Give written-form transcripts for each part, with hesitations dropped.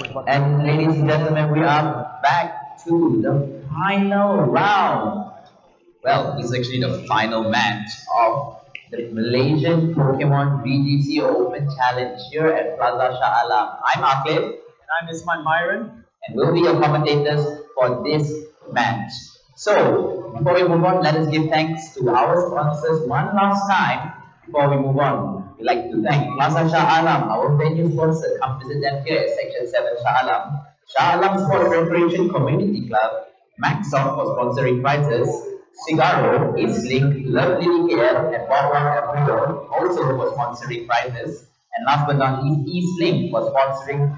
And ladies and gentlemen, we are back to the final round. Well, this is actually the final match of the Malaysian Pokemon VGC Open Challenge here at Plaza Shah Alam. I'm Akif, And I'm Isman Myron. and we'll be your commentators for this match. So, before we move on, let us give thanks to our sponsors one last time before we move on. We'd like to thank Plaza Shah Alam, our venue sponsor. Come visit them here at Section 7 Shah Alam. Shah Alam Sports Recreation Community Club, Maxsoft for sponsoring prizes, Cigaro, Eastlink, Love Lily KL, and Boardwalk Apparel also for sponsoring prizes. And last but not least, Eastlink for sponsoring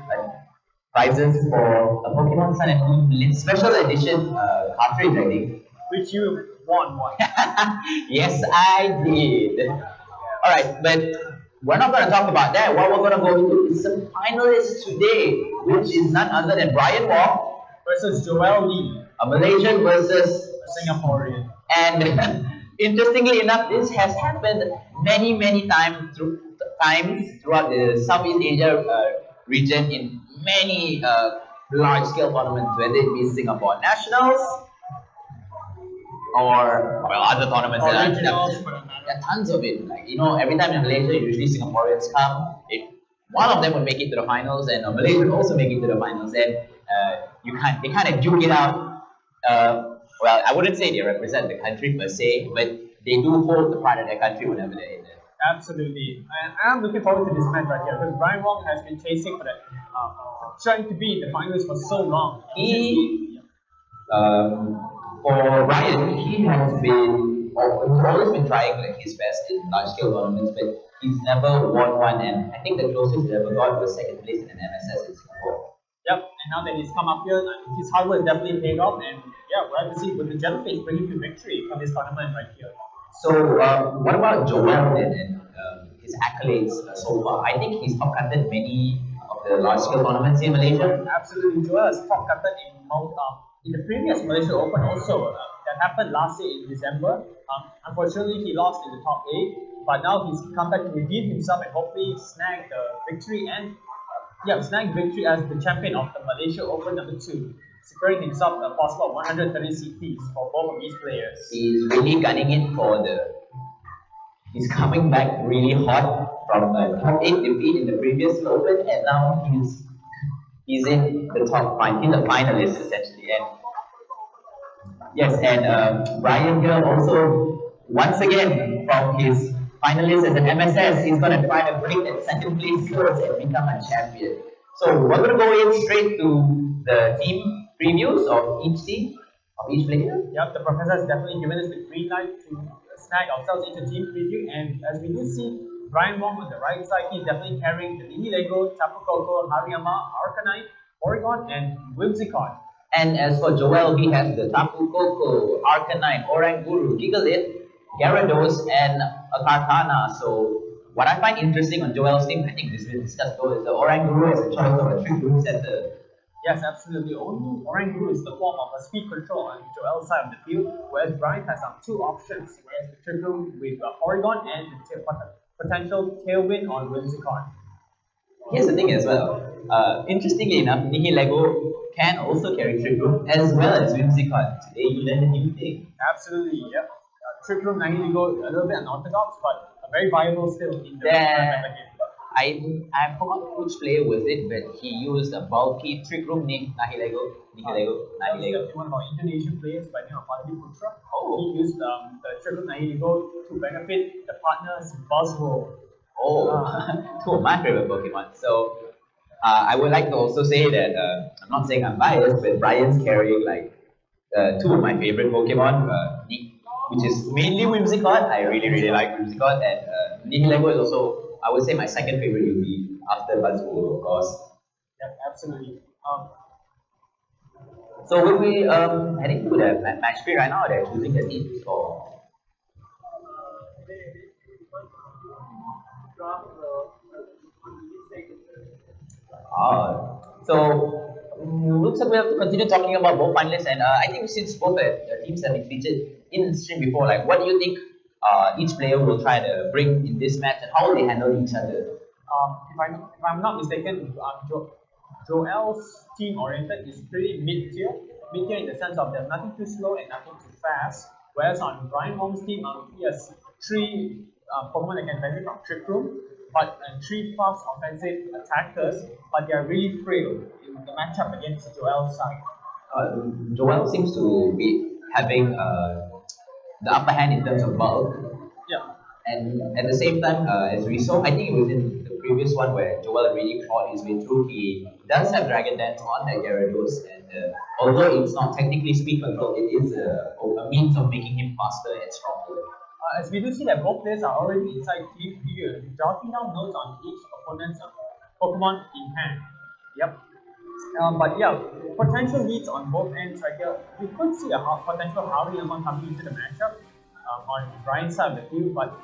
prizes for a Pokemon Sun and Moon special edition cartridge, I think. Which you won one. Yes, I did. Alright, but we're not going to talk about that. What we're going to go into is some finalists today, which is none other than Brian Wong Versus Joel Lee, a Malaysian versus. a Singaporean. And interestingly enough, this has happened many times throughout the Southeast Asia region in many large scale tournaments, whether it be Singapore Nationals or well other tournaments. Originals, There are tons of it. Like every time in Malaysia, usually Singaporeans come. One of them would make it to the finals, and a Malaysian would also make it to the finals. And they kind of duke it out. Well, I wouldn't say they represent the country per se, but they do hold the pride of their country whenever they're in there. Absolutely. And I'm looking forward to this match right here because Brian Wong has been chasing for that, trying to be in the finals for so long. For Ryan, he has been always been trying like his best in large scale tournaments, but he's never won one. And I think the closest he ever got was second place in an MSS in Singapore. Yep, and now that he's come up here, his hard work has definitely paid off. And yeah, we'll have to see with the Jellyfish bringing to victory from this tournament right here. So, what about Joel then and his accolades so far? I think he's top cutted many of the large scale tournaments in Malaysia. Absolutely, Joel is top captain in the previous Malaysia Open also. That happened last year in December. Unfortunately, he lost in the top 8, but now he's come back to redeem himself and hopefully snag the victory and snag victory as the champion of the Malaysia Open number 2, securing himself a possible 130 CPs for both of these players. He's really gunning it for He's coming back really hot from a top 8 defeat in the previous Open, and now he's in the top 5. He's a finalist essentially. And yes, and Brian here also once again from his finalist as an MSS, he's gonna try to break that second place scores and become a champion. So we're gonna go in straight to the team previews of each team, of each player. Yep, the professor has definitely given us the green light to snag ourselves into team preview, and as we do see Brian Wong on the right side, he's definitely carrying the Lily Lego, Tapu Koko, Hariyama, Arcanine, Oregon, and Whimsicott. And as for Joel, he has the Tapu Koko, Arcanine, Oranguru, Gigalith, Gyarados, and a Kartana. So what I find interesting on Joel's team, I think this will discuss though, is the Oranguru as a choice of a trick room center. Yes, absolutely. Only Oranguru is the form of a speed control on Joel's side of the field, whereas Brian has two options, whereas the trick room with Oregon and the potential tailwind on Whimsicott. Here's the thing as well. Interestingly enough, Nihilego can also carry Trick Room as well as Whimsicott. Today you learned a new thing. Absolutely, yep. Trick Room Nihilego, a little bit unorthodox, but very viable still in the I forgot which player was it, but he used a bulky Trick Room named Nihilego. That was one of our Indonesian players by the name of Fadli Putra. Oh. He used the Trick Room Nihilego to benefit the partner's Buzzroll. Two of my favorite Pokemon. So I would like to also say that I'm not saying I'm biased, but Brian's carrying like two of my favorite Pokemon, which is mainly Whimsicott. I really like Whimsicott, and Nihilego is also, I would say, my second favorite will be after Buzzroll, of course. Yeah, absolutely. So we'll be heading to the match 3 right now. They're choosing the teams for. So looks like we have to continue talking about both finalists, and I think since both the teams have been featured in the stream before, like what do you think each player will try to bring in this match, and how will they handle each other? If I'm not mistaken, Joel's team oriented is pretty mid-tier. Mid-tier in the sense of there's nothing too slow and nothing too fast. Whereas on Brian Wong's team, he has three Pokemon that can benefit from Trick Room, but three fast offensive attackers, but they are really frail in the matchup against Joel's side. Joel seems to be having the upper hand in terms of bulk, Yeah. and at the same time, as we saw, I think it was in the previous one where Joel really clawed his way through. He does have Dragon Dance on that Gyarados, and although it's not technically speed control, it is a means of making him faster and stronger. As we do see that both players are already inside team period, jotting down notes on each opponent's Pokemon in hand. Yep. But yeah, potential leads on both ends right here. We could see a potential Hariyama coming into the matchup on Brian's side of the field, but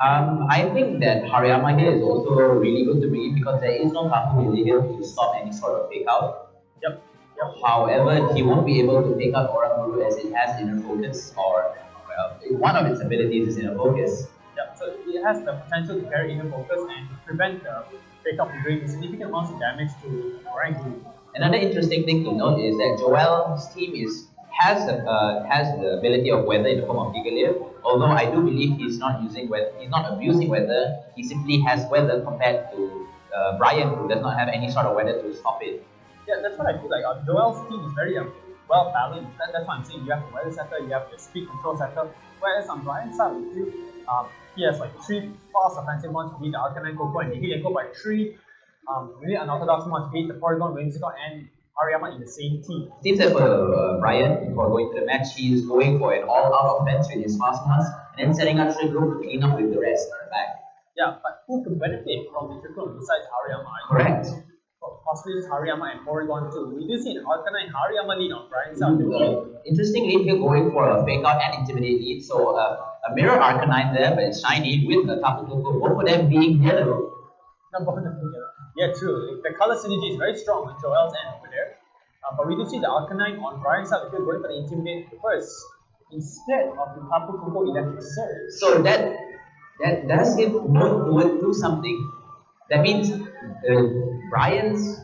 I think that Hariyama here is also really good to bring in because there is no Tapu here to stop any sort of fake out. yep, yep. However, he won't be able to take out Oranguru as it has inner focus, or one of its abilities is inner focus. Yeah, so it has the potential to carry inner focus and prevent the fake out from doing significant amounts of damage to Oranguru. Another interesting thing to note is that Joel's team has the ability of weather in the form of Gigalith. Although I do believe he's not abusing weather. He simply has weather compared to Brian, who does not have any sort of weather to stop it. Yeah, that's what I feel like. Joel's team is very well balanced. That's what I'm saying. You have the weather setter, you have the speed control setter. Whereas on Brian's side, we feel he has like three fast offensive ones to beat the Arcanine Koko, and he can go by three really unorthodox ones to beat the Porygon, Whimsicott, and Hariyama in the same team. Seems that for Brian, before going to the match, he is going for an all-out offense with his fast ones, and then setting up Trick Room to clean up with the rest at the back. Yeah, but who could benefit from the Trick Room besides Hariyama? Correct. Possibly just Hariyama and Porygon too. We do see an Arcanine Hariyama lead on Brian's side of the field. Interestingly, he's going for a fake out and intimidate lead, so a mirror Arcanine there, but it's shiny with a Tapu Koko, both of them being yellow. Yeah, true. The color synergy is very strong on Joel's end over there. But we do see the Arcanine on Brian's side of the field going for the Intimidate first instead of the Tapu Koko Electric Surge. So that does give note to something. That means Brian's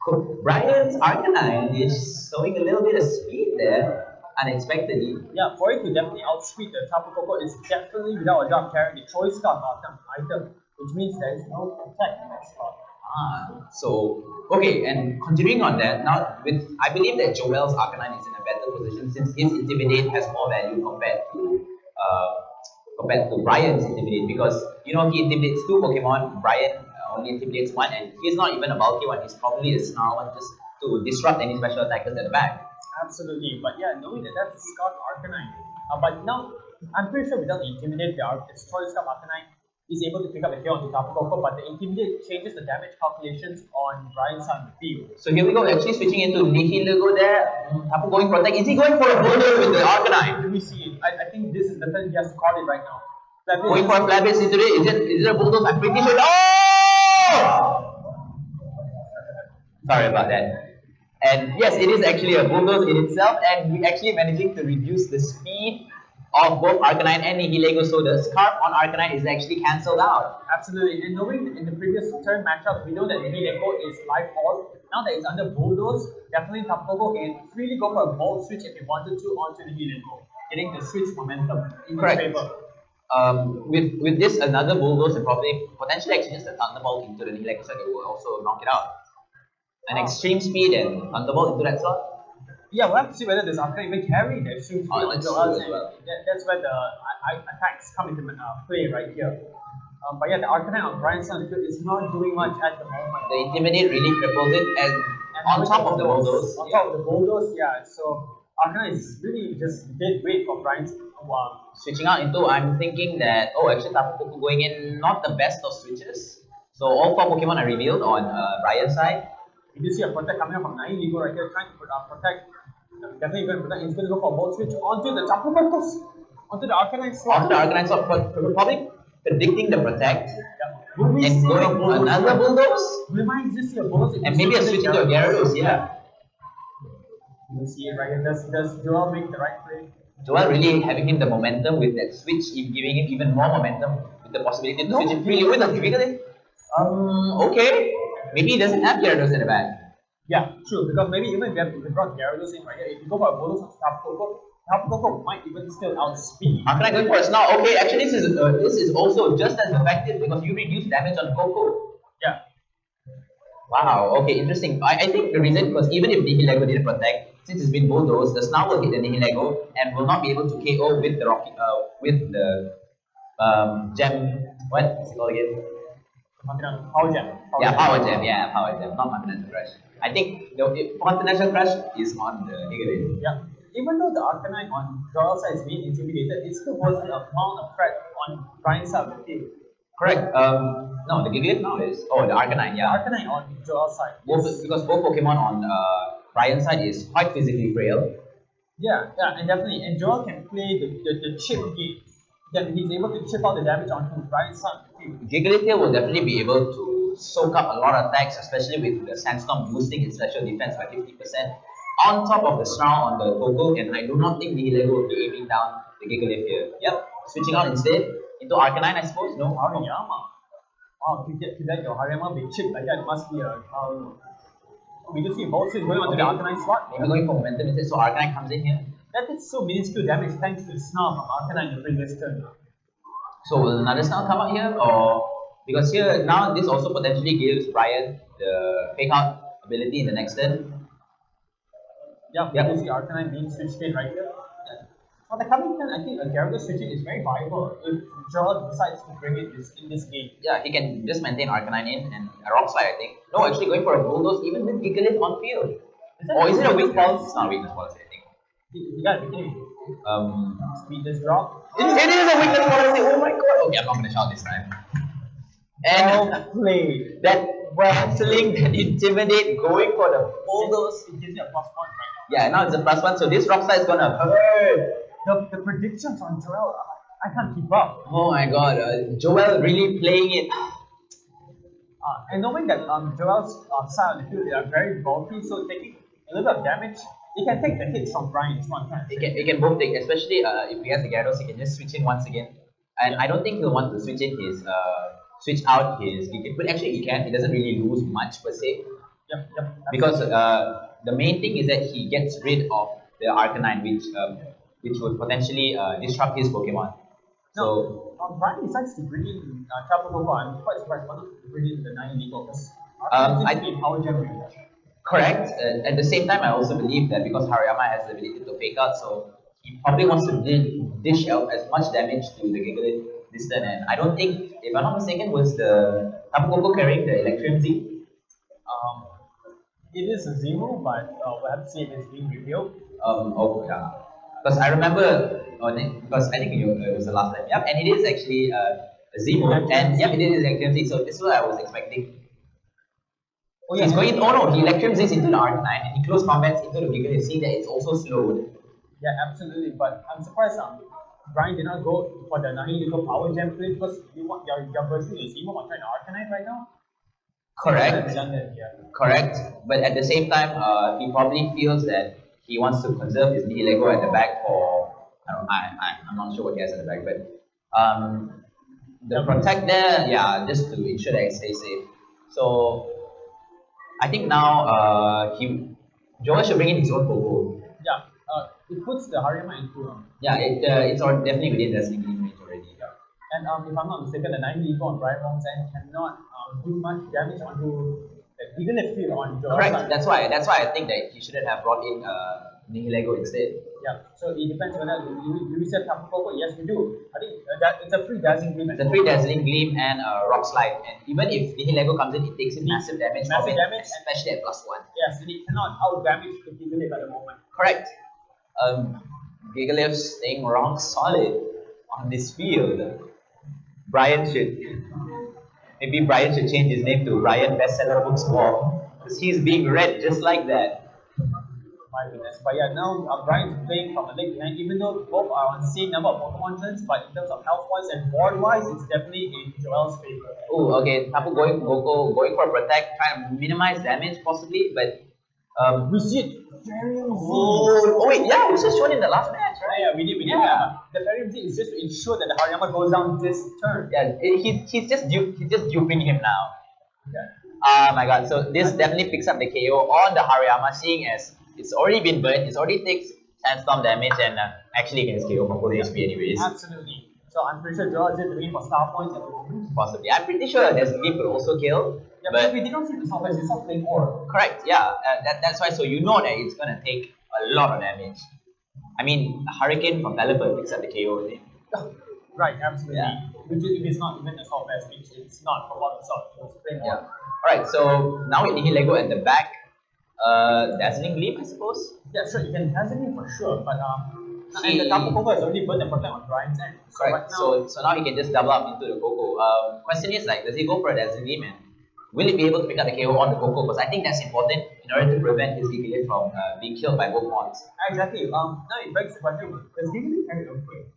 Arcanine is showing a little bit of speed there, unexpectedly. Yeah, for it to definitely outspeed the Tapu Koko is definitely without a doubt carrying the Choice Scarf item, which means there is no protect in that spot. So okay, and continuing on that, now I believe that Joel's Arcanine is in a better position since his Intimidate has more value compared to Brian's Intimidate, because he intimidates two Pokemon, Brian only intimidates one, and he's not even a bulky one, he's probably a snarl one just to disrupt any special attackers at the back. Absolutely, but yeah, knowing that that's Scarf Arcanine. But now, I'm pretty sure without the Intimidate, its Choice Scarf Arcanine is able to pick up the kill on the Tapu Koko, but the Intimidate changes the damage calculations on Brian's side of the field. So here we go, actually switching into Nihilego there. Tapu going Protect. Is he going for a Bulldoze with the Arcanine? Let me see it. I think this is the turn he has to call it right now. Going for a Flabber's into it. Is it a Bulldoze? I'm pretty sure. Oh! Sorry about that. And yes, it is actually a Bulldoze in itself, and we actually managing to reduce the speed of both Arcanine and Nihilego, so the Scarf on Arcanine is actually cancelled out. Absolutely, and knowing in the previous turn matchups, we know that Nihilego is life all. Now that it's under Bulldoze, definitely Tapu Koko can freely go for a Volt Switch if he wanted to onto Nihilego, getting the switch momentum in his favor. With this, another Bulldoze and probably potentially actually just a Thunderbolt into the Nihilego, so it will also knock it out. An Extreme Speed and Thunderbolt into that slot. Yeah, we'll have to see whether this Arcanine even carry the Extreme Speed on Joel's end. That's where the attacks come into play right here. But yeah, the Arcanine on Brian's side is not doing much at the moment. The Intimidate really cripples it, and on top of the Bulldoze. On top of the Bulldoze, yeah. So Arcanine is really just dead weight for Brian's. Switching out into, I'm thinking that, actually Tapu Koko going in, not the best of switches. So all four Pokemon are revealed on Brian's side. You do see a Protect coming up from Nihilego right here, trying to protect. Definitely going to protect. He's going to go for a Volt Switch onto the Tapu Koko, onto the Arcanine slot. Onto the Arcanine slot, probably predicting the Protect. Yeah. And going for another Bulldoze. We might just see a Bulldoze. And maybe a switch into a Gyarados, yeah. You see it right here. Does Joel make the right play? Joel really having him the momentum with that switch, giving him even more momentum with the possibility to switch it freely with a Jigglypuff. Okay. Maybe he doesn't have Gyarados in the bag. Yeah, true. Because maybe even if we brought Gyarados in right here, if you go for a bonus of Tapu Koko might even still outspeed. Arcanine going for a Snarl. Okay, actually this is also just as effective because you reduce damage on Coco. Yeah. Wow, okay, interesting. I think the reason, because even if Nihilego didn't protect, since it's been bulldozed, the Snarl will hit the Nihilego and will not be able to KO with the with the gem. What's it called again? Power Gem. Power Gem, not Continental Crush. I think the Continental Crush is on the Nihilego. Yeah. Even though the Arcanine on Joel's side is being intimidated, it still wasn't a amount of threat on Brian's side of the field. Correct. No, the Gigalith now is the Arcanine. Yeah. The Arcanine on Joel's side. Because both Pokemon on Brian's side is quite physically frail. Yeah, and definitely. And Joel can play the chip game. Then he's able to chip out the damage onto Brian's side of the field. Gigalith here will definitely be able to soak up a lot of attacks, especially with the Sandstorm boosting its special defense by 50%. On top of the Snarl on the Coco, and I do not think Nihilego will be aiming down the Gigalith here. Yep, switching out instead into Arcanine, I suppose. No, Hariyama. Wow, to get your Hariyama be chipped like that must be a. We just see both going on to the Arcanine slot. Maybe going for momentum instead, so Arcanine comes in here. That did so minuscule damage thanks to the Snarl from Arcanine in the previous turn. So will another Snarl come out here, or because here now this also potentially gives Brian the fake out ability in the next turn. Yeah, you see Arcanine being switched in right here. For the coming turn, I think a Gyarados switching is very viable if Joel decides to bring it in this game. Yeah, he can just maintain Arcanine in and a Rock Slide, I think. No, actually going for a Bulldoze even with Gigalith on field. Or is it a weak policy? It's not a weakness policy, I think. You got it, speed this drop. It is a weakness policy. Oh my god. Okay, I'm not gonna shout this time. And play that cancelling, that intimidate, going for the Bulldoze. It gives you a +1 right now. Yeah, now it's a +1, so this Rock Slide is gonna hurt. The predictions on Joel, I can't keep up. Oh my god, Joel really playing it. And knowing that Joel's side of the field, they are very bulky, so taking a little bit of damage, he can take the hits from Brian. Is one time. He can both take, especially if he has the Gyarados, he can just switch in once again. And I don't think he'll want to switch in his switch out his Gigalith, but actually he can. He doesn't really lose much per se. Yep. Because the main thing is that he gets rid of the Arcanine, which would potentially disrupt his Pokemon. So Brian decides to bring in Tapu Koko. I'm quite surprised why not bring in the 9 Legal because I think Power Gem range. Correct. At the same time, I also believe that because Hariyama has the ability to fake out, so he probably wants to dish out as much damage to the Gigalith this turn. And I don't think, if I'm not mistaken, was the Tapu Koko carrying the Electrium Z? It is a Zemo, but we'll have to see if it's being revealed. Yeah. Because I remember, because I think it was the last time. Yep, and it is actually a Zemo, and yep, it is Electrium Z. So this is what I was expecting. Oh yeah, He's going. Oh no, he Electrium Z's into the Arcanine, and he close combats into the Gigalith. See that it's also slowed. Yeah, absolutely. But I'm surprised Brian did not go for the Nahilico Power Gem play because you're versing a Zemo on trying to Arcanine right now. Correct. Yeah. Correct. But at the same time, he probably feels that he wants to conserve his Nihilego at the back for I'm not sure what he has at the back, but the protect there, yeah, just to ensure that it stays safe. So I think now Joel should bring in his own Pogo. Yeah. It puts the Hariyama into yeah, it's definitely within the singling range already. Yeah. And if I'm not mistaken, the 9 Legal on Brian Wong's end cannot do much damage onto even if field on Joel's Correct. side. That's why I think that he shouldn't have brought in Nihilego instead. Yeah. So it depends whether we said Tapu Koko. Yes, we do. I think that it's a free Dazzling Gleam. It's a free Dazzling Gleam and Rock Slide. And even if Nihilego comes in, it takes in massive damage. Massive damage, especially at +1. Yes, and it cannot out damage the Gigalith at the moment. Correct. Gigalith staying rock solid on this field. Maybe Brian should change his name to Brian Bestseller Books War, because he's being read just like that. My goodness. But yeah, now Brian's playing from a leg behind, even though both are on the same number of Pokemon turns, but in terms of health wise and board wise, it's definitely in Joel's favor. Oh, okay. Tapu going for a protect, trying to minimize damage possibly, but we see it. Ferium Z. Oh wait, yeah, it was just shown in the last match, right? Yeah, we did. Yeah. The Ferium Z is just to ensure that the Hariyama goes down this turn. Yeah, he's just duping him now. Yeah. Oh my god, so this definitely picks up the KO on the Hariyama, seeing as it's already been burnt, it's already takes sandstorm damage, and actually it can KO for full HP anyways. Absolutely. So I'm pretty sure Joel is looking for star points at the moment. Possibly. I'm pretty sure there's game could also kill. Yeah, but we did not see the Southwest, we saw Flame Ore. Correct, yeah. That's why, so you know that it's gonna take a lot of damage. I mean, Hurricane from Pelipper picks up the KO. Right, absolutely. Yeah. Which if it's not even the Southwest, which it's not for what we saw, it was Flame Yeah. Ore. Alright, so now with Nihilego at the back, Dazzling Gleam, I suppose? Yeah, sure, you can hazard it for sure, but See- and the Tapu Koko has already burned the protect on Brian's end. So right Correct. now, So now he can just double up into the Coco. Question is like, does he go for a Dazzling Gleam, and will he be able to pick up the KO on the Coco? Because I think that's important in order to prevent his Gigalith from being killed by both mods. exactly. Now it begs the question: does Gigalith carry Earthquake?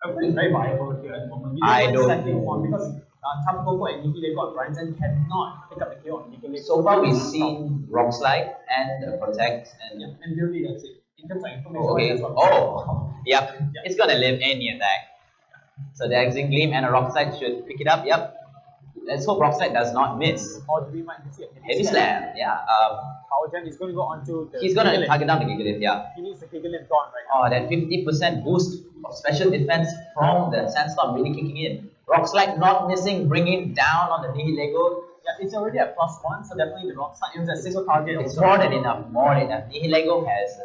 Earthquake is very viable here at the moment. We I want don't exactly know. one because Tapu Koko and Nihilego on Brian's end cannot pick up the KO on Nihilego. So far we've seen Rock Slide and Protect and Yeah, and really that's it. In terms of information, okay. that's what Oh, yep. It's gonna live any attack. So the Dazzling Gleam and a Rock Slide should pick it up. Yep. Let's hope Rock Slide does not miss. or do we might see a Heavy Slam. Yeah. Power Gem is going to go onto the He's gonna Gigalith. target down the Gigalith. Yeah. He needs the Gigalith gone right now. Oh, that 50% boost of special defense from the Sandstorm really kicking in. Rock Slide not missing, bringing down on the Nihilego. Yeah, it's already at +1, so definitely the Rock Slide. It was a single target. It's also. more than enough. More than enough. Nihilego has,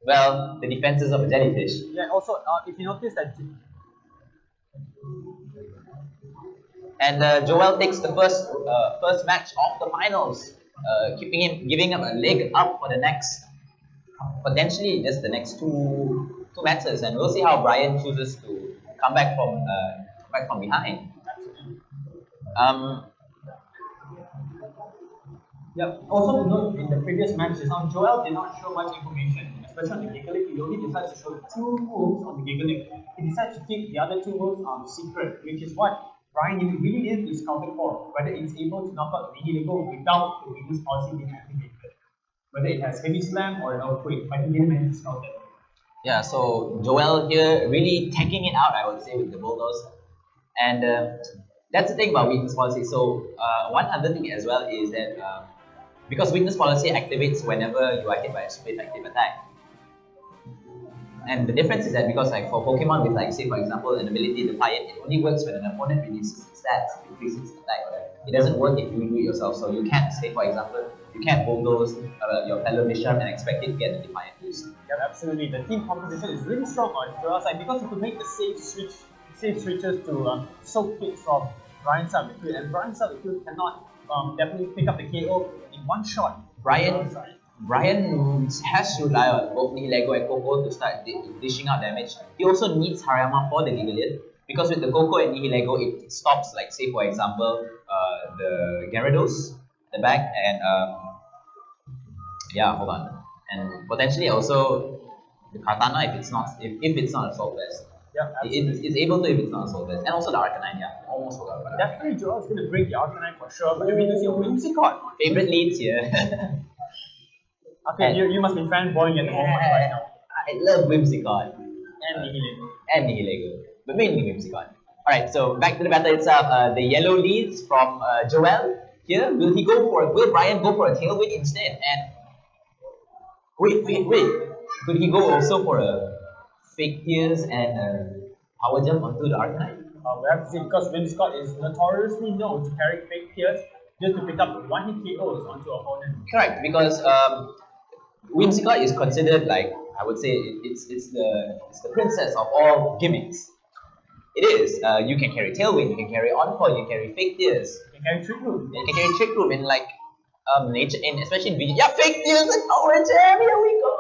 well, the defenses of a jellyfish. Yeah, also, if you notice that And Joel takes the first match of the finals, giving him a leg up for the next, potentially just the next two matches, and we'll see how Brian chooses to come back from behind. yeah, also to note in the previous matches, now Joel did not show much information, especially on the Gigalith. He only decides to show 2 moves on the Gigalith. He decides to keep the other 2 moves secret, which is what Brian really needed to scout it for, whether it's able to knock out the Nihilego without the weakness policy being activated. Whether it has Heavy Slam or an Earthquake, but he didn't manage to scout it. Yeah, so Joel here really taking it out, I would say, with the Bulldoze. And that's the thing about weakness policy. So one other thing as well is that because weakness policy activates whenever you are hit by a super effective attack. And the difference is that because like for Pokemon with like say for example an ability Defiant, it only works when an opponent releases its stats, increases its attack. It doesn't work if you do it yourself. So you can't say for example, you can't bulldoze your fellow Bishop and expect it to get the Defiant boost. Yeah, absolutely. The team composition is really strong on Joel's side because he could make the safe switches to soak hits from Brian's side of the field, and Brian's side of the field cannot definitely pick up the KO in one shot. Brian has to rely on both Nihilego and Coco to start dishing out damage. He also needs Hariyama for the Gigalith because with the Coco and Nihilego it stops like say for example the Gyarados at the back and yeah, hold on, and potentially also the Kartana if it's not Assault Vest. Yeah, absolutely. It's able to if it's not Assault Vest, and also the Arcanine. Yeah, almost forgot about that. Definitely Joel is going to bring the Arcanine for sure, but we need to see a Whimsicott. Favorite leads here. Okay, you must be fanboying at the moment right now. I love Whimsicott. And Nihilego. And Nihilego, but mainly Whimsicott. Alright, so back to the battle itself. The yellow leads from Joel. Here, will Brian go for a Tailwind instead? And wait. Could he go also for a Fake Tears and a Power Jump onto the Arcanine? We have to see because Whimsicott is notoriously known to carry Fake Tears just to pick up one-hit KOs onto opponents. Correct, because Whimsicott is considered like, I would say it's the princess of all gimmicks. It is. You can carry Tailwind, you can carry Encore, you can carry Fake Tears. You can carry Trick Room. You can carry Trick Room in like nature, especially in VGC. Yeah, Fake Tears and Power Jam. Here we go.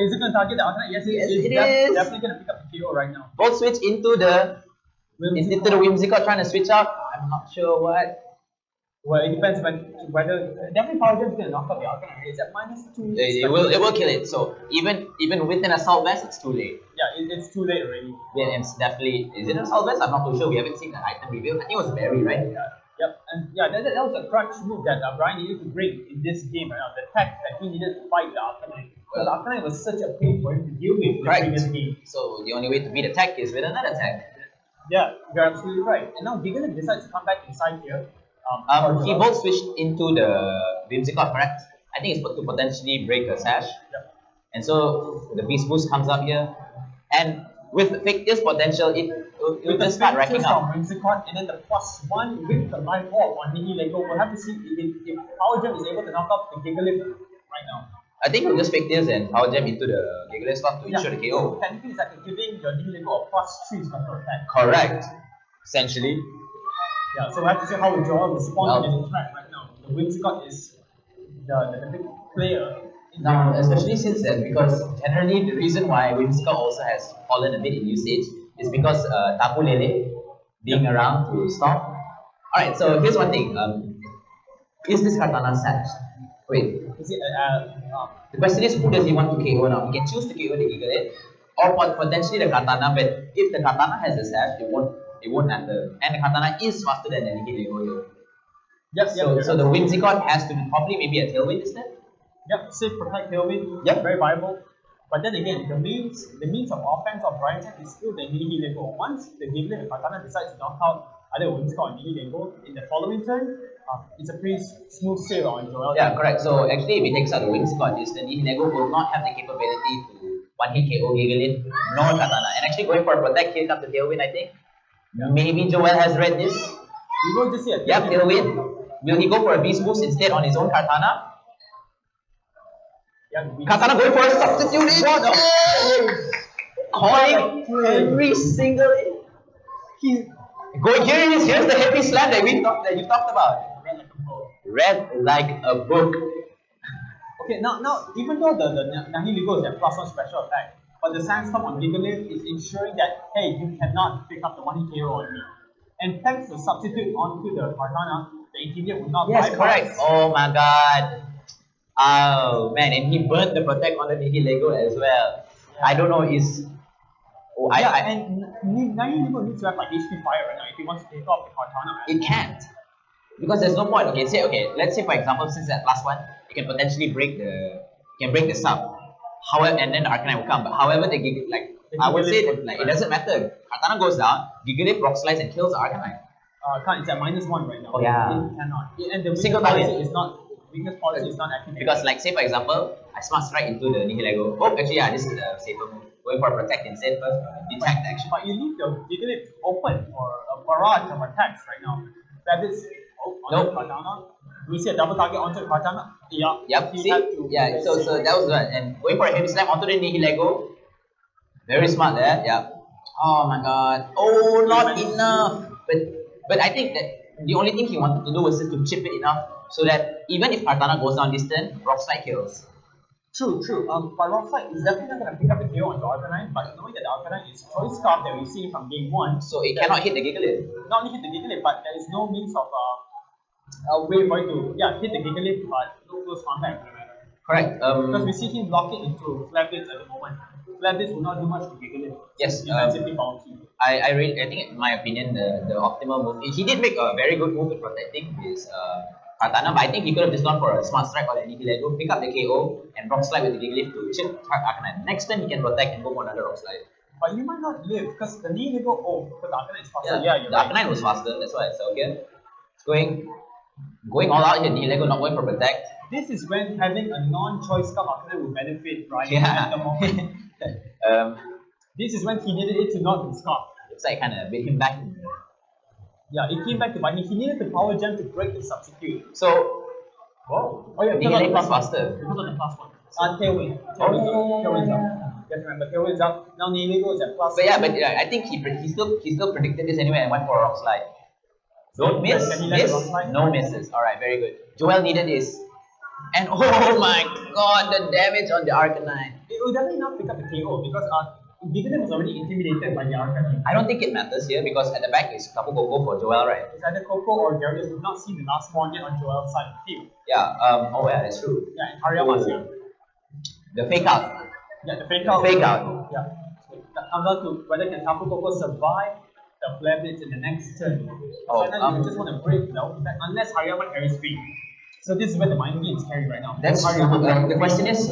Is it going to target the Arcanine? Yes, Yes, it it is. is. Definitely going to pick up the KO right now. Both switch into the Whimsicott trying to switch out. I'm not sure what. Well, it depends whether definitely Power Jam is going to knock out the Arcanine. It's at -2. It will kill it. So even with an Assault Vest, it's too late. Yeah, it's too late already. Yeah, it's definitely. Is it an Assault Vest? I'm not too sure. We haven't seen that item reveal. I think it was Berry, right? Yep, and yeah, that was a crutch move that Brian needed to bring in this game right now. The tech that he needed to fight the Arcanine. Well, Arcanine was such a pain for him to deal with in the Correct. previous game. So the only way to beat a tech is with another tech. Yeah, you're absolutely right. And now Gigalith decides to come back inside here. He both switched into the Whimsicott, correct? I think it's to potentially break the sash. Yep. And so the Beast Boost comes up here. And with Fake Tail's potential, it just start racking up. From Whimsicott, and then the +1 with the life orb on Nihilego. We'll have to see if Power Gem is able to knock out the Gigalith right now. I think we'll just Fake Tails and Power Gem into the Gigalith slot to ensure the KO. Technically, it's like giving your Nihilego a +3 special attack. Correct. Essentially. Yeah, so we have to see how Joel responds to this threat right now. The Whimsicott is the big player. Now, especially since then, because generally the reason why Whimsicott also has fallen a bit in usage is because Tapu Lele being around to stop. Alright, so here's one thing. Is this Katana sash? Wait. Is it, the question is, who does he want to KO now? He can choose to KO the Gigalith or potentially the Katana, but if the Katana has a sash, it won't matter. And the Katana is faster than the Nihilego here. So the Whimsicott has to be probably maybe a Tailwind instead. Yep, safe protect Tailwind. Yep. Very viable. But then again, the means of offense of Brian is still the Nihilego. Once the Gigalith Katana decides to knock out either Whimsicott or Nihilego in the following turn, it's a pretty smooth sail on Joel. Yeah, correct. So actually, if he takes out the Whimsicott, the Nihilego will not have the capability to one-hit KO Gigalith nor Katana. And actually going for a protect, here comes the Tailwind, I think. Maybe Joel has read this. We will just see a Tailwind. Will he go for a Beast Boost instead on his own Katana? Katana going for a substitute. Calling every single. He's going here's the heavy slam that you talked about. Read like a book. Okay, now even though the Nihilego is a +1 special attack, but the Sandstorm on Gigalith is ensuring that hey, you cannot pick up the 1-hit KO on me. And thanks to substitute onto the Katana, the Intimidate will not bypass. Yes, correct. Oh my god. Oh man, and he burnt the protect on the Nihilego as well. Yeah. I don't know, and Nihilego needs to have like HP fire right now if he wants to take off the Katana. It can't. Because there's no point. Let's say for example, since that last one, you can potentially break the sub. However, and then the Arcanine will come. But however, I would say it doesn't matter. Katana goes down, Gigalith rock slides and kills the Arcanine. It's at -1 right now. Oh yeah. It cannot. And the single target weakness policy is not activated. Because say for example, I smart strike into the Nihilego. Oh, actually this is a safer move. Going for protect instead first. Detect action. But you leave your Gigalith open for a barrage of attacks right now. That is onto Katana. Do we see a double target onto Katana? Yeah. Yep. So that was one. And going for a heavy slam onto the Nihilego. Very smart there. Yeah. Oh my god. Oh, not enough. But I think that the only thing he wanted to do was just to chip it enough so that even if Katana goes down distant, Rock Slide kills. True. But Rock Slide is definitely not going to pick up the KO on the Arcanine, but knowing that the Arcanine is Choice Scarf that we see from game 1. So it cannot hit the Gigalith. Not only hit the Gigalith, but there is no means of a way for it to hit the Gigalith, but no close contact. Correct. Because we see him blocking into Flabblades at the moment. Flabblades will not do much to Gigalith. Yes. I think in my opinion the optimal move. He did make a very good move in protecting his Katana, but I think he could have just gone for a smart strike or an Nihilego, pick up the KO and rock slide with the Gigalith to chip Arcanine. Next time he can protect and go for another rock slide. But you might not live because the Nihilego because the Arcanine is faster. The Arcanine was faster, that's why. So again, it's going all out here. Nihilego not going for protect. This is when having a non-choice scarf Arcanine will benefit Brian at the moment. This is when he needed it to not be scarf. Looks like kind of beat him back. It came back to bite. He needed the power gem to break the substitute. So, Nihilego was faster. Because of the +1. Tailwind. Tailwind's up. Just remember, Tailwind's up. Now Nihilego is at +1. But I think he still predicted this anyway and went for a rock slide. Don't miss. No misses. Alright, very good. Joel needed this. And oh my god, the damage on the Arcanine. It will definitely not pick up the KO because Gigalith was already intimidated by the Arcanine. I don't think it matters here because at the back is Tapu Koko for Joel, right? It's either Koko or Darius. We've not seen the last one yet on Joel's side of the team. That's true. Yeah, and Hariyama's here. The fake out. Yeah, the fake out. Yeah. So that comes down to whether can Tapu Koko survive the Flabblades in the next turn. You just want to break unless Hariyama carries speed. So this is where the mind games carry right now. That's true. The question is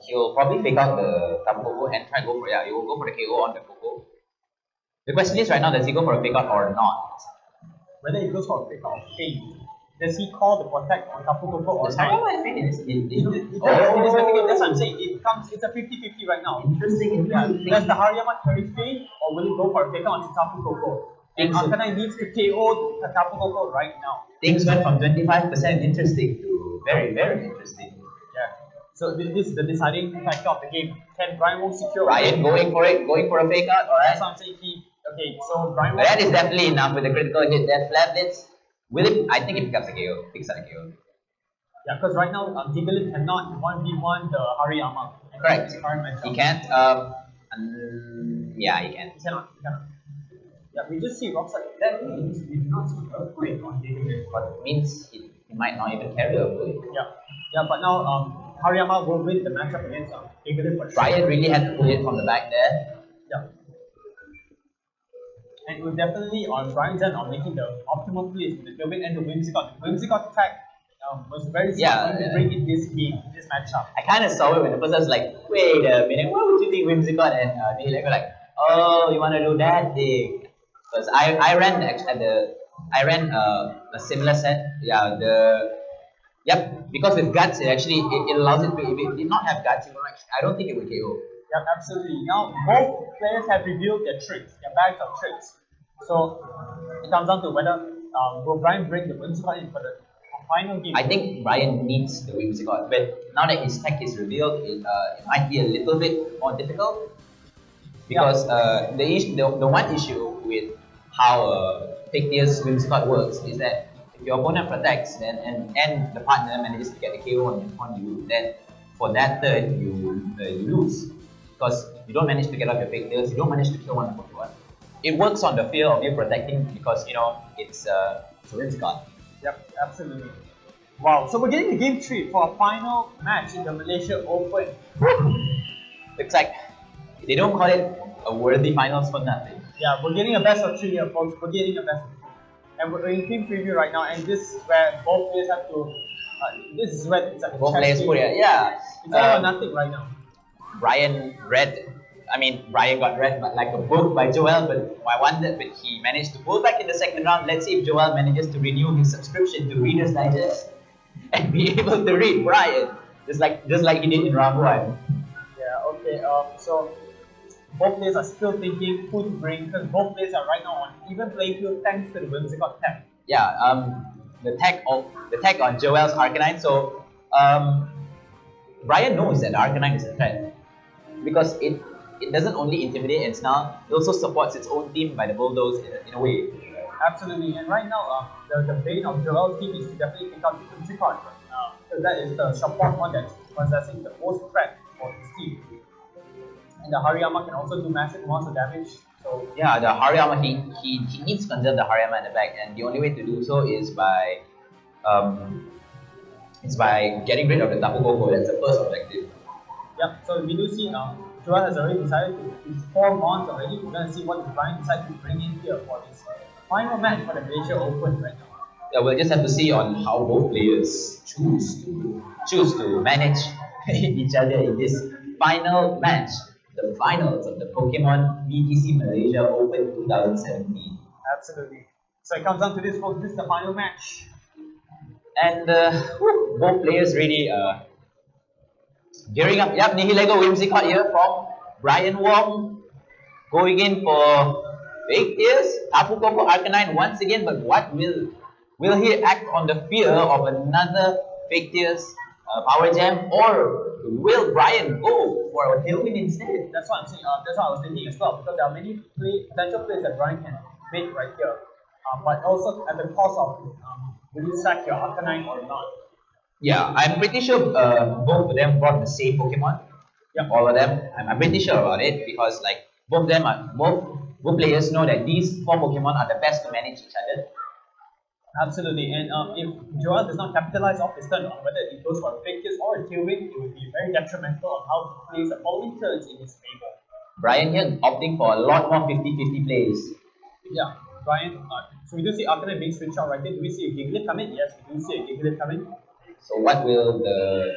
he'll probably fake out the Tapu Koko and try to go for he will go for the KO on the Koko. The question is right now, does he go for a fake out or not? whether he goes for a pick or feint. Does he call the protect on Tapu Koko or Does not? Hariyama feint? It is definitely, that's what I'm saying. It's a 50-50 right now. Interesting. Yeah. Does the Hariyama carry feint or will he go for a pick on Tapu Koko? And Arcanine needs to KO Tapu Koko right now. Things went from 25% interesting to very, very interesting. Yeah. So this is the deciding factor of the game. Can Brian Wong secure? Brian going for it, going for a fake out, alright. That's what I'm saying. Okay, so Brian Wong. But that is definitely enough with the critical hit there. Flat Blitz. Will it? I think it becomes a KO. Picks up a KO. Yeah, because right now Gigalith cannot 1v1 the Hariyama. Correct. He can't. Yeah, he can. He cannot. Yeah, we just see rocks like that means we do not see Earthquake on Gigalith. But it means he might not even carry a bullet. Yeah, but now Hariyama will win the matchup against Gigalith for sure. Brian really had to pull it from the back there. Yeah. And it was definitely on Brian's end on making the optimal plays with the Tailwind and the Whimsicott. The Whimsicott attack was very smart to bring in this game, this matchup. I kind of saw it when the person was like, wait a minute, what would you think Whimsicott? And they like, oh, you want to do that thing? Because I ran a similar set. Because with guts it actually it allows it to, if it did not have guts, I don't think it would KO. Yeah, absolutely. Now both players have revealed their tricks, their bags of tricks. So it comes down to whether will Brian bring the Whimsicott in for the final game. I think Brian needs the Whimsicott, but now that his tech is revealed, it might be a little bit more difficult. Because the one issue with how Pictius Whimsicott works is that if your opponent protects then and the partner manages to get the KO on you, then for that turn you lose. Because you don't manage to get off your Pictius, you don't manage to kill one of Pokemon. It works on the fear of you protecting because it's a Whimsicott. Yep, absolutely. Wow, so we're getting the game 3 for a final match in the Malaysia Open. Looks like they don't call it a worthy finals for nothing. Yeah, we're getting a best of 3 here, folks. We're getting a best of 3. And we're in team preview right now, and this is where both players have to. This is where it's like both players put it. Yeah. It's all or nothing right now. Brian got read like a book by Joel, but he managed to pull back in the second round. Let's see if Joel manages to renew his subscription to Reader's Digest and be able to read Brian, just like he did in round 1. Yeah. Okay. So both players are still thinking who to bring because both players are right now on even playing field thanks to the Whimsicott tech. Yeah. The tech on Joel's Arcanine. So Brian knows that the Arcanine is a threat because it doesn't only intimidate and snarl, it also supports its own team by the bulldoze in a way. Absolutely, and right now the bane of Joel's team is to definitely pick out the Whimsicott because that is the support one that's possessing the most threat for his team. And the Hariyama can also do massive amounts of damage. So yeah, the Hariyama he needs to conserve the Hariyama in the back, and the only way to do so is by getting rid of the Tapu Koko. That's the first objective. Yeah, so we do see Joel has already decided to use 4 Mons already. We're gonna see what Brian decides to bring in here for this final match for the Malaysia Open right now. Yeah, we'll just have to see on how both players choose to manage each other in this final match. The finals of the Pokémon VGC Malaysia Open 2017. Absolutely. So it comes down to this, folks. This is the final match. And both players really gearing up. Yep, Nihilego Whimsicott here from Brian Wong. Going in for Pictius, Tapu Koko Arcanine once again. But what will he act on the fear of another Pictius Power Gem, or will Brian go for a Tailwind instead? That's what I'm saying. That's what I was thinking as well, because there are many potential plays that Brian can make right here, but also at the cost of will you sack your Arcanine or not? Yeah, I'm pretty sure both of them brought the same Pokemon. Yeah, all of them. I'm pretty sure about it because like both players know that these 4 Pokemon are the best to manage each other. Absolutely, and if Joel does not capitalize off his turn on whether it goes for a Pictius or a Tailwind, it would be very detrimental on how he plays the following turns in his favor. Brian here opting for a lot more 50-50 plays. Yeah, Brian. So we do see Arcanine being switched out right there. Do we see a Gigalith coming? Yes, we do see a Gigalith coming. So what will the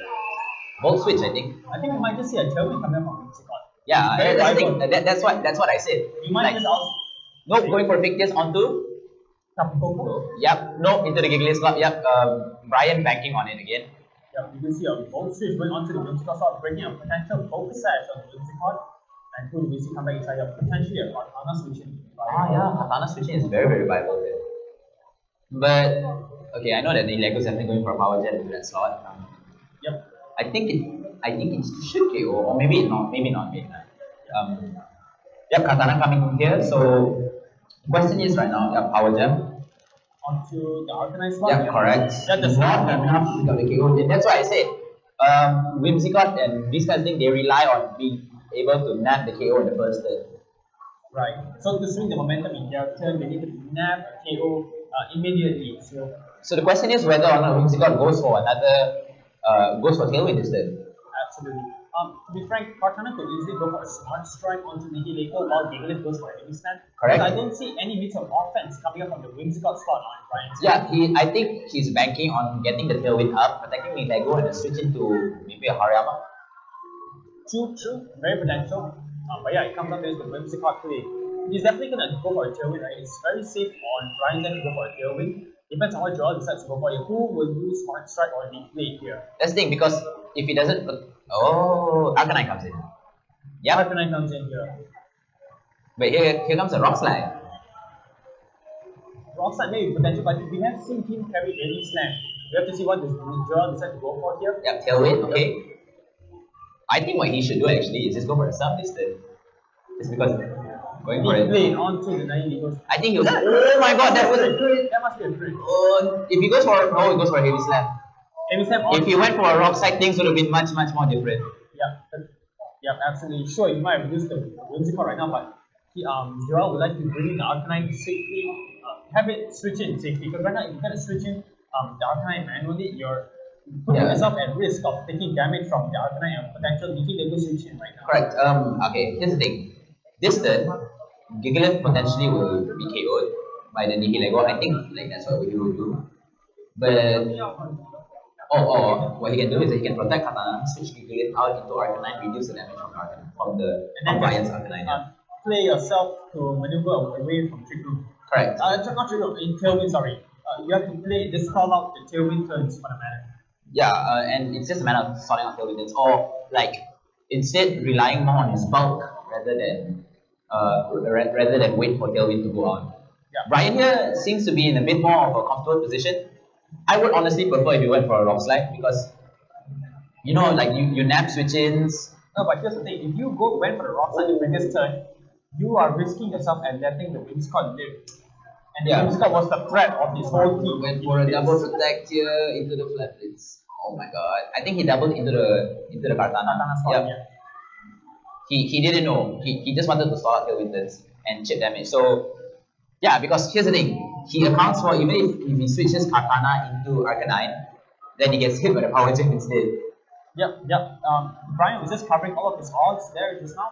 Volt switch? I think we might just see a Tailwind coming from Whimsicott. Yeah, that's what I said. You might just ask. No, going for Pictius onto Tapu. Yep, no, into the giggly slot. Yep, Brian banking on it again. Yeah, you can see a bold switch going onto the Whimsicott slot, breaking a potential focus sash on the Whimsicott. And who do we see come back inside? Potentially a Katana switching. Yeah, Katana switching is very, very viable there. But okay, I know that the Lego's definitely going for a power jet into that slot. Yep. I think it should KO, or maybe not, maybe not, maybe not. Yep, Katana coming here. So the question is right now, power gem. Onto the Arcanine slot. Yeah, correct. Yeah, that's not enough to pick up the KO. That's why I said Whimsicott and these guys think they rely on being able to nab the KO in the first turn. Right. So to swing the momentum in their turn, they need to nab a KO immediately. So the question is whether or not Whimsicott goes for Tailwind instead. Absolutely. To be frank, Cortana could easily go for a smart strike onto Nihilego while Gigalith goes for a heavy slam. Correct. But I don't see any means of offense coming up from the Whimsicott slot on Brian's. Yeah, I think he's banking on getting the Tailwind up, protecting Nihilego, and then switching to maybe a Hariyama. True. Very potential. But yeah, it comes up against the Whimsicott play. He's definitely going to go for a Tailwind, right? It's very safe on Brian's end to go for a Tailwind. Depends on what Joel decides to go for. Who will use Smart Strike or Deflate here? That's the thing, because if he doesn't, Arcanine comes in. Yeah, Arcanine comes in here. But here comes a Rock Slide. Rock Slide may be potential, but we have seen him carry Heavy Slam. We have to see what Joel decides to go for here. Yeah, Tailwind, okay. I think what he should do actually is just go for a sub instead. Just because going for it. Deflate onto the Nihilego. I think he was. Oh my god, that was a crit. That must be a crit. If he goes for he goes for a Heavy Slam. Heavy Slam. If he went for a Rock Slide, things would have been much more different. Yeah, absolutely. Sure, you might reduce the Whimsicott right now, but Joel would like to bring in the Arcanine safely, have it switch in safely. Because right now, if you kind of switch in the Arcanine manually, you're putting yourself at risk of taking damage from the Arcanine and potential Nihilego switch in right now. Correct. Okay, here's the thing. This turn, Gigalith potentially will be KO'd by the Nihilego. I think that's what he will do. But or what he can do is that he can protect Katana, switch Gigalith out into Arcanine, reduce the damage from Brian's Arcanine. Play yourself to maneuver away from Trick Room. Correct. Not Trick Room, in Tailwind, sorry. You have to play this call out the Tailwind turns for the mana. Yeah, and it's just a matter of sorting out Tailwind turns, or instead relying more on his bulk rather than wait for Tailwind to go out. Yeah. Brian here seems to be in a bit more of a comfortable position. I would honestly prefer if you went for a Rock Slide because you nab switch-ins. No, but here's the thing: if you went for a Rock Slide the previous turn, you are risking yourself and letting the Whimsicott live. And the Whimsicott was the threat of his whole team. Went for a double protect here into the flat blitz. Oh my god! I think he doubled into the Kartana. Yep. Yeah. He didn't know. He just wanted to start Tailwind turns and chip damage. So yeah, because here's the thing. He accounts for, even if he switches Katana into Arcanine, then he gets hit by the power gem instead. Yep. Brian was just covering all of his odds there just now.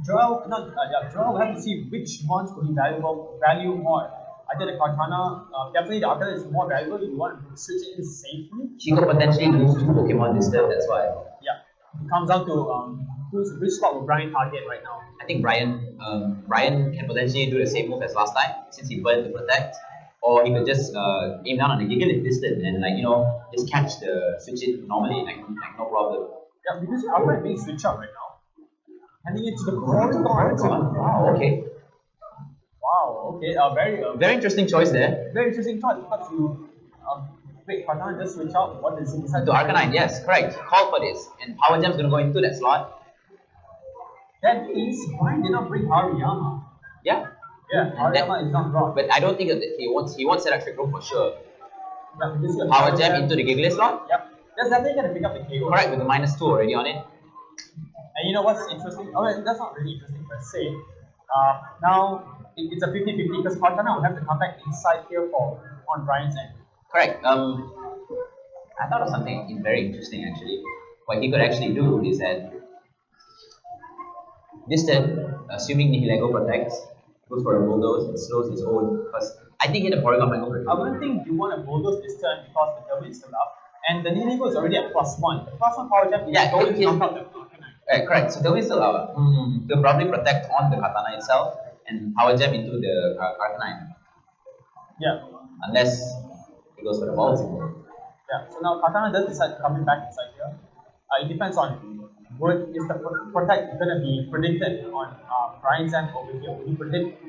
Joel will have to see which ones would he value more. Either the Katana, definitely the Arcanine is more valuable if you want to switch it in safely. He could potentially lose 2 Pokemon this turn, that's why. Yeah, it comes down to which spot will Brian target right now. I think Brian can potentially do the same move as last time since he burned to protect, or he could just aim down on the Gigalith distant and just catch the switch it normally no problem. Yeah, because you're Arcanine being switched out right now, handing it to the corridor. Wow, okay. Wow, okay. Very interesting choice there. Very interesting choice because you wait, Katana just switch out. What does he decide to Arcanine? Yes, correct. Call for this, and Power Gem's gonna go into that slot. That means Brian did not bring Hariyama. Yeah. Yeah, Hariyama is not drawn. But I don't think that he won't set a Trick Room for sure. Yeah, because Power Gem into the Gigalith slot. Yep. That's definitely gonna pick up the KO. Correct, with the -2 already on it. And you know what's interesting? Okay, that's not really interesting per se. Now it's a 50-50 because Cortana will have to come back inside here on Brian's end. Correct. I thought of something very interesting actually. What he could actually do is that this turn, assuming Nihilego protects, goes for a bulldoze and slows his own. Because I think the Porygon might go for I wouldn't think you want to bulldoze this turn because the Tailwind is still up. And the Nihilego is already at +1. The +1 Power Gem is going to knock out the Arcanine. Correct. So Tailwind is still up. They'll probably protect on the Katana itself and Power Gem into the Arcanine. Yeah. Unless he goes for the balls. Yeah. So now Katana does decide to come back inside here. It depends on is the protect going to be predicted on Brian's end over here? Will he predict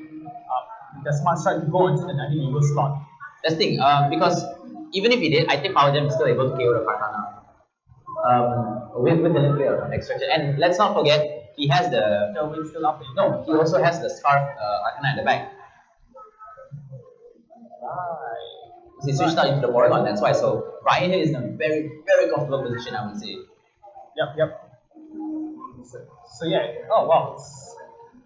the smart strike to go into the 90 legal slot? That's the thing, because even if he did, I think Power Gem is still able to KO the Katana. With the nuclear extraction. And let's not forget, he has the. Tailwind still up. No, he also has the Scarf Arcana at the back. Right. He switched out into the Porygon, that's why. So Brian here is in a very, very comfortable position, I would say. Yep. So yeah, oh wow, it's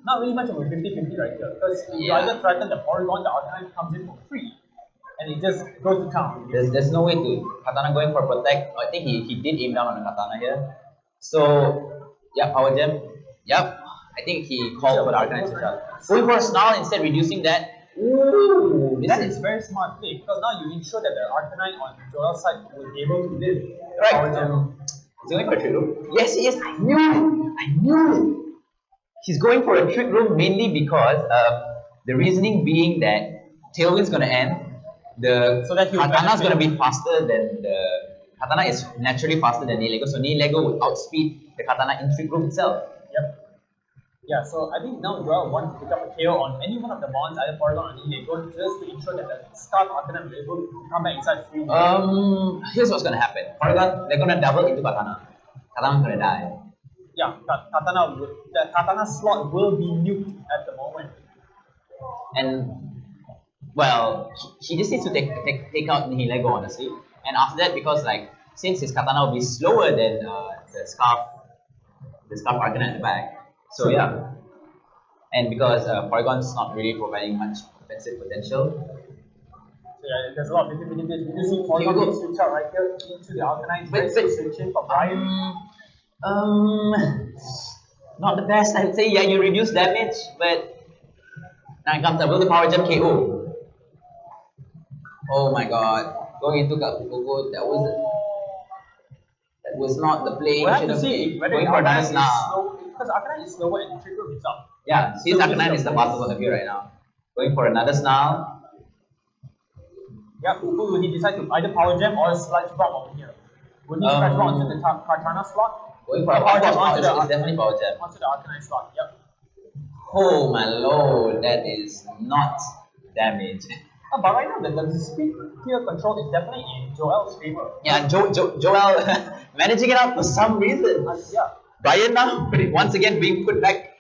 not really much of a 50-50 right here because you either threaten the Porygon, the Arcanine comes in for free, and it just goes to town. There's no way to Katana going for protect. I think he did aim down on the Katana here. So yeah, Power Gem. Yep, I think he called for the Arcanine switch out. Going for a Snarl instead, reducing that. Ooh, that is very smart play because now you ensure that the Arcanine on Joel's side will be able to live. Right. He's going for a trick room. Yes, he is. I knew it. He's going for a trick room mainly because the reasoning being that Tailwind's going to end. So that Katana's going to be faster than the Katana is naturally faster than Nihilego, so Nihilego would outspeed the Katana in trick room itself. Yep. Yeah, so I think now Joel wants to pick up a KO on any one of the bonds, either Porygon or Nihilego, just to ensure that the Scarf Arcanine will be able to come back inside free. Here's what's gonna happen. Porygon, they're gonna double into Katana. Katana's gonna die. Yeah, the Katana slot will be nuked at the moment. And well, he just needs to take out Nihilego, honestly. And after that, because like since his Katana will be slower than the Scarf Arcanine at the back. So yeah, and because Porygon's not really providing much offensive potential. So yeah, there's a lot of difficulties. You see Porygon switch out right here into the Arcanine. Switching for Brian. Not the best. I would say yeah, you reduce damage, but now comes the will the Power Gem KO. Oh my God, going into Kakugo, that was not the play. We have to see whether going for another Snarl. Because Arcanine is slower and trick room himself. Yeah, his Arcanine is the fastest on the field right now. Going for another Snarl. Yeah, will he decide to either Power Gem or Sludge Bomb over here? Will he Sludge Bomb onto the Katana slot? Going for a Power Gem onto the definitely Power Gem. Onto the Arcanine slot, yep. Oh my lord, that is not damage. But right now, the speed tier control is definitely in Joel's favor. Yeah, Joel managing it out for some reason. Yeah. Brian now once again being put back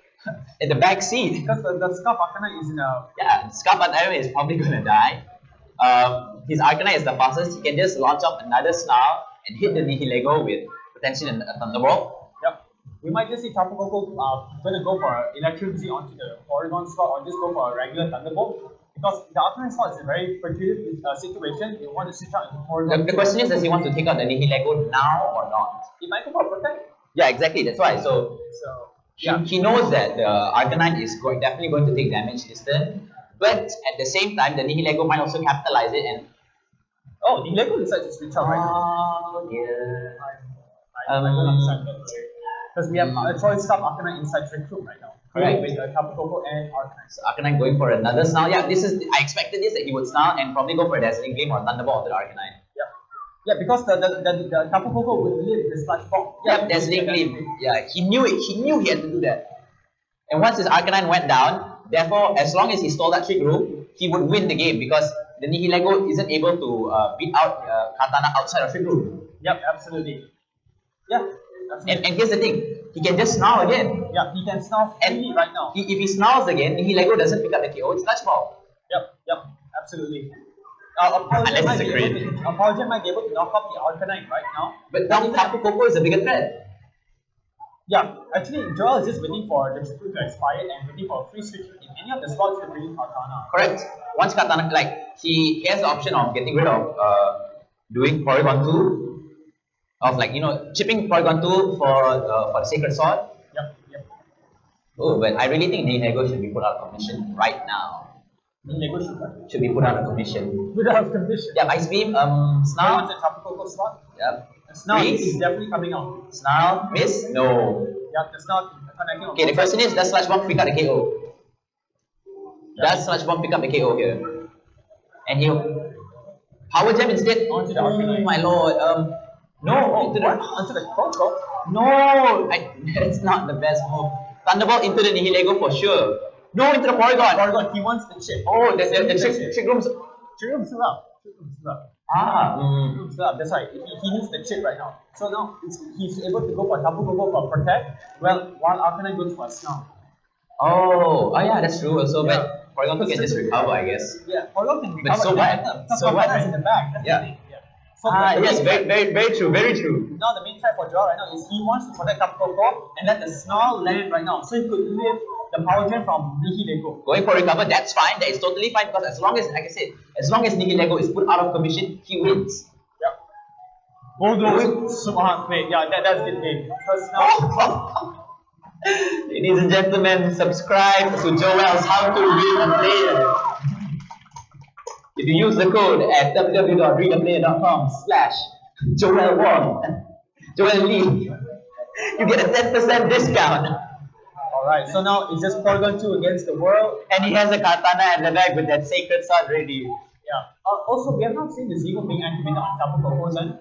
in the back seat. Because the Scarf Arcanine is in a... Yeah, Scarf Arcanine is probably going to die. His Arcanine is the fastest. He can just launch up another Snarl and hit the Nihilego with potentially a Thunderbolt. Yep. We might just see Tapu Koko going to go for Electricity onto the Porygon slot or just go for a regular Thunderbolt. Because the Arcanine slot is a very precarious situation. You want to switch out into Porygon. The question is, does he want to take out the Nihilego now or not? He might go for Protect. Yeah, exactly. That's why. So yeah, he knows that the Arcanine is definitely going to take damage this turn, but at the same time, the Nihilego might also capitalize it and. Oh, Nihilego decides to switch out right now. Oh dear. I don't understand that. Because we have a choice Scarf Arcanine inside Trick Room right now. Correct. With Tapu Koko and Arcanine. So Arcanine going for another Snarl. Yeah, I expected this that he would Snarl and probably go for a Dazzling Gleam or Thunderbolt onto the Arcanine. Yeah, because the Tapu Koko will live the Sludge Bomb. Yeah, Dazzling Gleam. Yeah, he knew it. He knew he had to do that. And once his Arcanine went down, therefore, as long as he stole that Trick Room, he would win the game because the Nihilego isn't able to beat out Katana outside of Trick Room. Yep, absolutely. Yeah. And here's the thing, he can just Snarl again. Yeah, he can Snarl freely right now. If he Snarls again, Nihilego doesn't pick up the KO, it's Sludge Ball. Yep, absolutely. Unless it's a crit. Power Gem might be able to knock off the Arcanine right now. But now Tapu Koko is a bigger threat. Yeah, actually, Joel is just waiting for the Trick Room to expire and waiting for a free switch in any of the slots to bring Katana. Correct. Once Katana, like, he has the option of getting rid of doing Porygon 2, of like, chipping Porygon 2 for the Sacred Sword. Yep. Oh, but I really think Nihilego should be put out of commission right now. Nihilego should be put out of commission. Put out of commission? Yeah, Ice Beam, Snarl. Wants a Tapu Koko slot? Yep. Snarl is definitely coming out. Snarl, miss? No. Yeah, the Snarl connecting. Okay, the question is, does Sludge Bomb pick up the KO? Does Sludge Bomb pick up the KO here? And he power jam instead. Onto the Oh Arcanine. my lord. No, into the Onto the Coco. no. That's not the best move. Thunderbolt into the Nihilego for sure. No, into the Porygon. Porygon, he wants the chip. Oh, the Trick Room's. Trick still up. Trick still up. Ah. Still up. That's right. He needs the chip right now. So now he's able to go for Tapu Koko for protect. Well, while Arcanine goes for a Snarl. Oh, yeah, that's true. Also, Yeah. but Porygon can just recover, I guess. Yeah, Porygon can recover. But so what? So what? Is in the back. That's Yeah. the thing. Yeah. So Yes, very true, very true. Now the main threat for Joel right now is he wants to protect Tapu Koko and let the Snarl land right now, so he could live the power gen from Nihilego. Going for recover, that's fine. That is totally fine because as long as, like I said, as long as Nihilego is put out of commission, he wins. Yep. Bulldoze, super hard play. Yeah, that's good game. Because now. Ladies and gentlemen, subscribe to Joel's How to Read a Player. If you use the code at www.readaplayer.com/Joel1, Joel Lee, you get a 10% discount. Alright, so now it's just Porygon 2 against the world. And he has a katana at the back with that sacred sword ready. Yeah. Also, we have not seen the Zero being activated on Tapu Koko, then.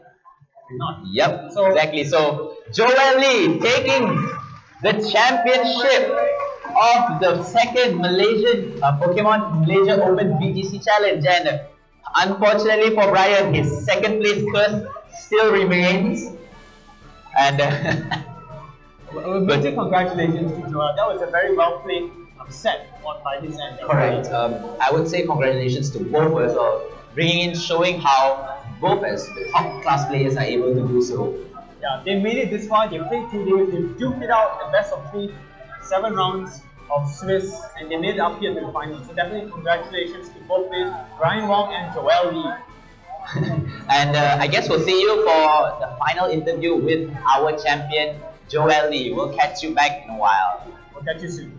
Not. Yep, So- exactly. So, Joel Lee taking the championship of the second Malaysian Pokemon Malaysia Open VGC Challenge, and unfortunately for Brian, his second place curse still remains. And Major congratulations to Joel. That was a very well played set by his end. correct. I would say congratulations to both as well, bringing in, showing how both as the top class players are able to do so. Yeah, they made it this far. They played 2 days. They duked it out the best of 3, 7 rounds of Swiss, and they made it up here to the final. So definitely congratulations to both players, Brian Wong and Joel Lee. And I guess we'll see you for the final interview with our champion, Joel Lee. We'll catch you back in a while. We'll catch you soon.